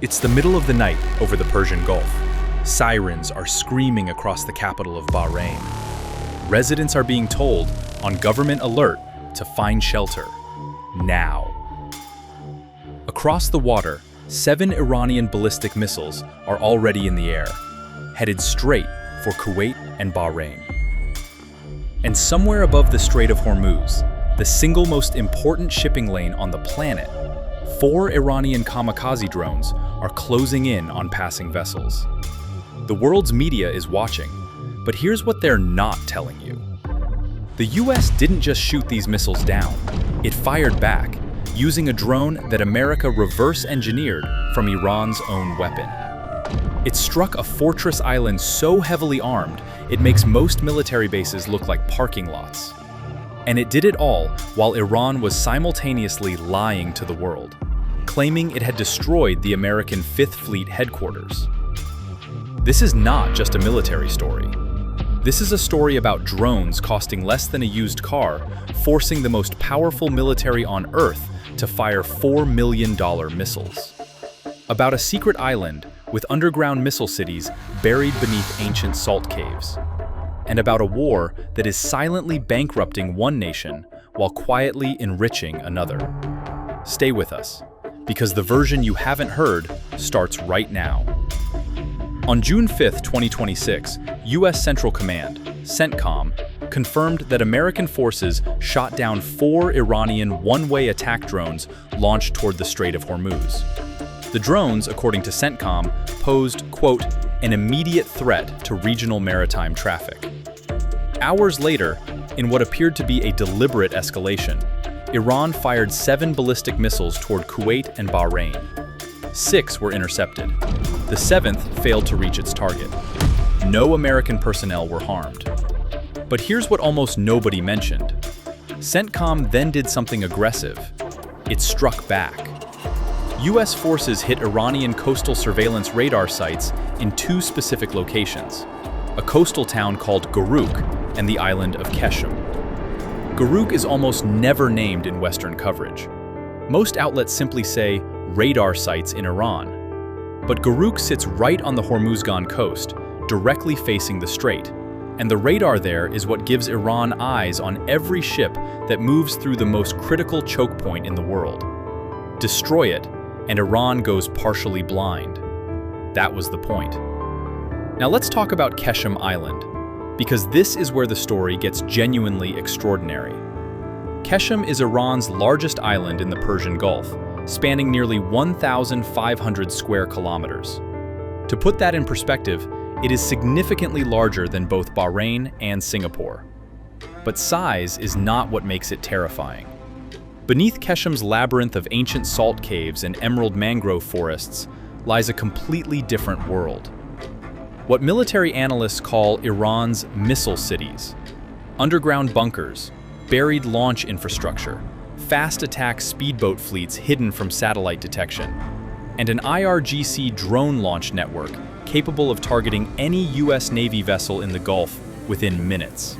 It's the middle of the night over the Persian Gulf. Sirens are screaming across the capital of Bahrain. Residents are being told, on government alert, to find shelter. Now. Across the water, 7 Iranian ballistic missiles are already in the air, headed straight for Kuwait and Bahrain. And somewhere above the Strait of Hormuz, the single most important shipping lane on the planet, 4 Iranian kamikaze drones are closing in on passing vessels. The world's media is watching, but here's what they're not telling you. The US didn't just shoot these missiles down, it fired back, using a drone that America reverse-engineered from Iran's own weapon. It struck a fortress island so heavily armed, it makes most military bases look like parking lots. And it did it all while Iran was simultaneously lying to the world, claiming it had destroyed the American Fifth Fleet headquarters. This is not just a military story. This is a story about drones costing less than a used car, forcing the most powerful military on Earth to fire $4 million missiles. About a secret island with underground missile cities buried beneath ancient salt caves. And about a war that is silently bankrupting one nation while quietly enriching another. Stay with us, because the version you haven't heard starts right now. On June 5, 2026, U.S. Central Command, CENTCOM, confirmed that American forces shot down 4 Iranian one-way attack drones launched toward the Strait of Hormuz. The drones, according to CENTCOM, posed, quote, an immediate threat to regional maritime traffic. Hours later, in what appeared to be a deliberate escalation, Iran fired 7 ballistic missiles toward Kuwait and Bahrain. 6 were intercepted. The 7th failed to reach its target. No American personnel were harmed. But here's what almost nobody mentioned. CENTCOM then did something aggressive. It struck back. U.S. forces hit Iranian coastal surveillance radar sites in 2 specific locations, a coastal town called Guruk and the island of Qeshm. Guruk is almost never named in Western coverage. Most outlets simply say radar sites in Iran. But Guruk sits right on the Hormuzgan coast, directly facing the strait, and the radar there is what gives Iran eyes on every ship that moves through the most critical choke point in the world. Destroy it, and Iran goes partially blind. That was the point. Now let's talk about Qeshm Island, because this is where the story gets genuinely extraordinary. Qeshm is Iran's largest island in the Persian Gulf, spanning nearly 1,500 square kilometers. To put that in perspective, it is significantly larger than both Bahrain and Singapore. But size is not what makes it terrifying. Beneath Qeshm's labyrinth of ancient salt caves and emerald mangrove forests lies a completely different world. What military analysts call Iran's missile cities. Underground bunkers, buried launch infrastructure, fast attack speedboat fleets hidden from satellite detection, and an IRGC drone launch network capable of targeting any U.S. Navy vessel in the Gulf within minutes.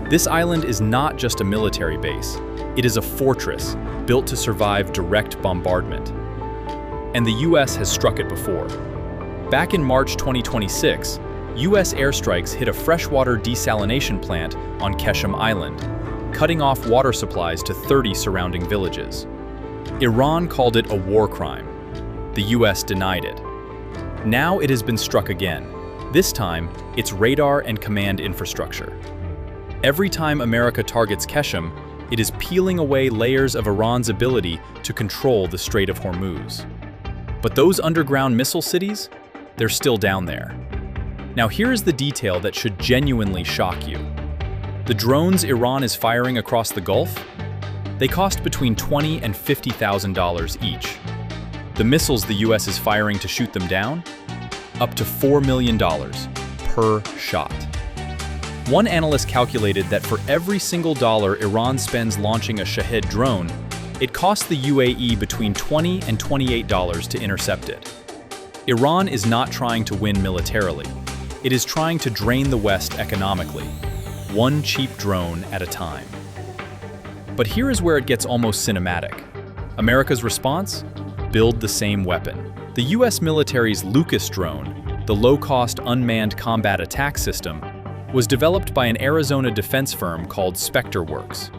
This island is not just a military base, it is a fortress built to survive direct bombardment. And the U.S. has struck it before. Back in March 2026, U.S. airstrikes hit a freshwater desalination plant on Qeshm Island, cutting off water supplies to 30 surrounding villages. Iran called it a war crime. The U.S. denied it. Now it has been struck again. This time, it's radar and command infrastructure. Every time America targets Qeshm, it is peeling away layers of Iran's ability to control the Strait of Hormuz. But those underground missile cities, they're still down there. Now here is the detail that should genuinely shock you. The drones Iran is firing across the Gulf, they cost between $20,000 and $50,000 each. The missiles the US is firing to shoot them down, up to $4 million per shot. One analyst calculated that for every single dollar Iran spends launching a Shahed drone, it costs the UAE between $20 and $28 to intercept it. Iran is not trying to win militarily. It is trying to drain the West economically, one cheap drone at a time. But here is where it gets almost cinematic. America's response? Build the same weapon. The US military's Lucas drone, the low-cost unmanned combat attack system, was developed by an Arizona defense firm called SpectreWorks.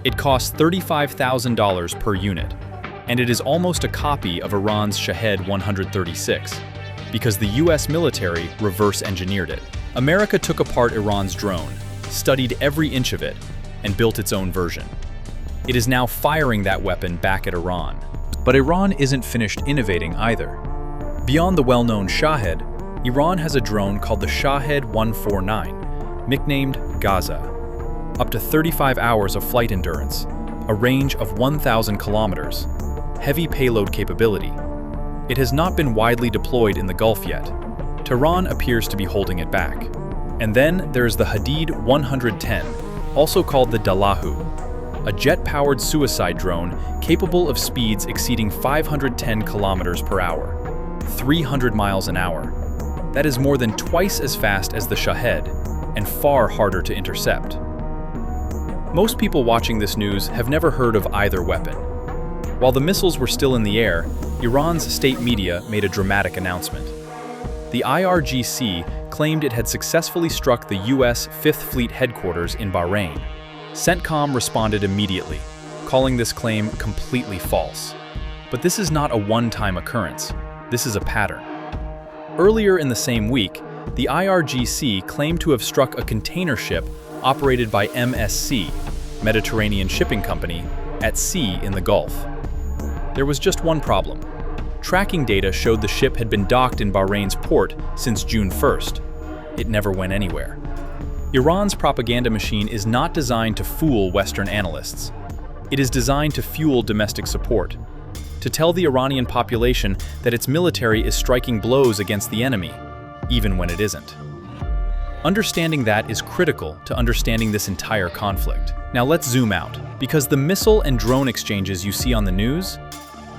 It costs $35,000 per unit, and it is almost a copy of Iran's Shahed 136, because the US military reverse-engineered it. America took apart Iran's drone, studied every inch of it, and built its own version. It is now firing that weapon back at Iran. But Iran isn't finished innovating either. Beyond the well-known Shahed, Iran has a drone called the Shahed 149, nicknamed Gaza. Up to 35 hours of flight endurance, a range of 1,000 kilometers, heavy payload capability. It has not been widely deployed in the Gulf yet. Tehran appears to be holding it back. And then there's the Hadid 110, also called the Dalahu, a jet-powered suicide drone capable of speeds exceeding 510 kilometers per hour, 300 miles an hour. That is more than twice as fast as the Shahed, and far harder to intercept. Most people watching this news have never heard of either weapon. While the missiles were still in the air, Iran's state media made a dramatic announcement. The IRGC claimed it had successfully struck the US Fifth Fleet headquarters in Bahrain. CENTCOM responded immediately, calling this claim completely false. But this is not a one-time occurrence. This is a pattern. Earlier in the same week, the IRGC claimed to have struck a container ship operated by MSC, Mediterranean Shipping Company, at sea in the Gulf. There was just one problem. Tracking data showed the ship had been docked in Bahrain's port since June 1st. It never went anywhere. Iran's propaganda machine is not designed to fool Western analysts. It is designed to fuel domestic support, to tell the Iranian population that its military is striking blows against the enemy, even when it isn't. Understanding that is critical to understanding this entire conflict. Now let's zoom out, because the missile and drone exchanges you see on the news,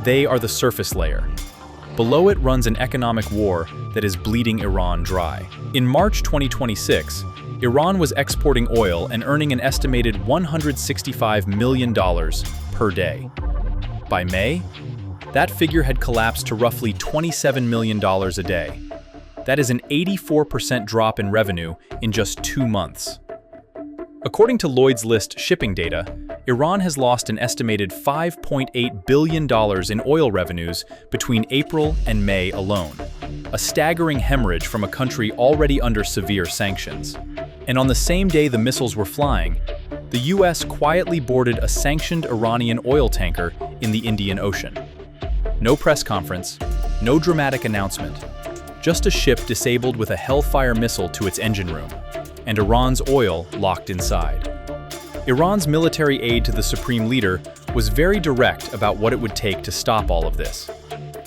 they are the surface layer. Below it runs an economic war that is bleeding Iran dry. In March 2026, Iran was exporting oil and earning an estimated $165 million per day. By May, that figure had collapsed to roughly $27 million a day. That is an 84% drop in revenue in just 2 months. According to Lloyd's List shipping data, Iran has lost an estimated $5.8 billion in oil revenues between April and May alone, a staggering hemorrhage from a country already under severe sanctions. And on the same day the missiles were flying, the US quietly boarded a sanctioned Iranian oil tanker in the Indian Ocean. No press conference, no dramatic announcement, just a ship disabled with a Hellfire missile to its engine room, and Iran's oil locked inside. Iran's military aide to the supreme leader was very direct about what it would take to stop all of this.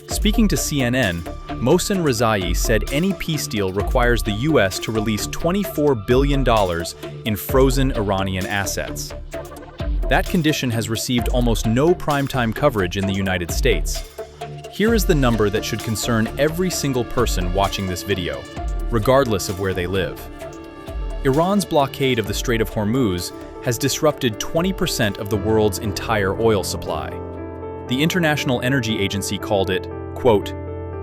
Speaking to CNN, Mohsen Rezai said any peace deal requires the US to release $24 billion in frozen Iranian assets. That condition has received almost no primetime coverage in the United States. Here is the number that should concern every single person watching this video, regardless of where they live. Iran's blockade of the Strait of Hormuz has disrupted 20% of the world's entire oil supply. The International Energy Agency called it, quote,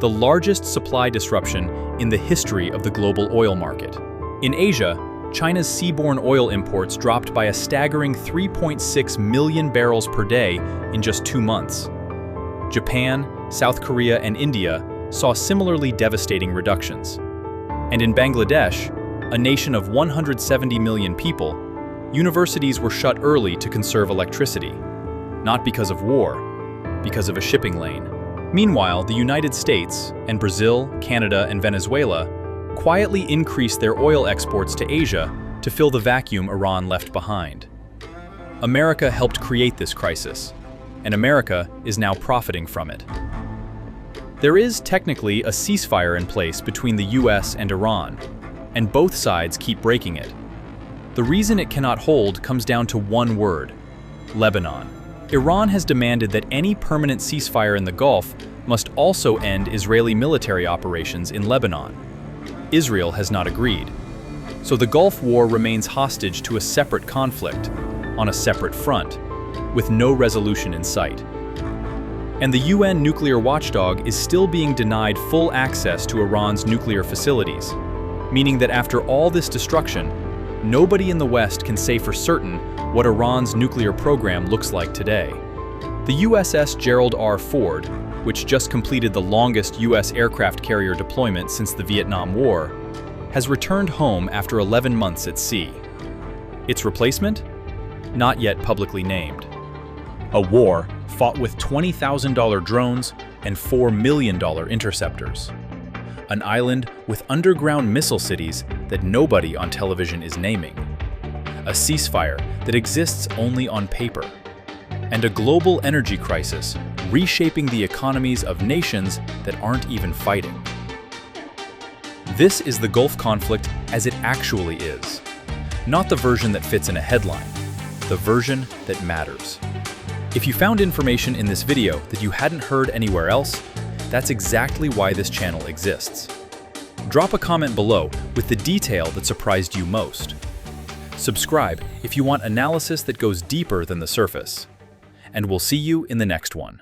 the largest supply disruption in the history of the global oil market. In Asia, China's seaborne oil imports dropped by a staggering 3.6 million barrels per day in just 2 months. Japan, South Korea, and India saw similarly devastating reductions. And in Bangladesh, a nation of 170 million people, universities were shut early to conserve electricity, not because of war, because of a shipping lane. Meanwhile, the United States and Brazil, Canada, and Venezuela quietly increased their oil exports to Asia to fill the vacuum Iran left behind. America helped create this crisis, and America is now profiting from it. There is technically a ceasefire in place between the US and Iran, and both sides keep breaking it. The reason it cannot hold comes down to one word: Lebanon. Iran has demanded that any permanent ceasefire in the Gulf must also end Israeli military operations in Lebanon. Israel has not agreed. So the Gulf War remains hostage to a separate conflict, on a separate front, with no resolution in sight. And the UN nuclear watchdog is still being denied full access to Iran's nuclear facilities, meaning that after all this destruction, nobody in the West can say for certain what Iran's nuclear program looks like today. The USS Gerald R. Ford, which just completed the longest U.S. aircraft carrier deployment since the Vietnam War, has returned home after 11 months at sea. Its replacement? Not yet publicly named. A war fought with $20,000 drones and $4 million interceptors. An island with underground missile cities that nobody on television is naming. A ceasefire that exists only on paper. And a global energy crisis reshaping the economies of nations that aren't even fighting. This is the Gulf conflict as it actually is. Not the version that fits in a headline, the version that matters. If you found information in this video that you hadn't heard anywhere else, that's exactly why this channel exists. Drop a comment below with the detail that surprised you most. Subscribe if you want analysis that goes deeper than the surface. And we'll see you in the next one.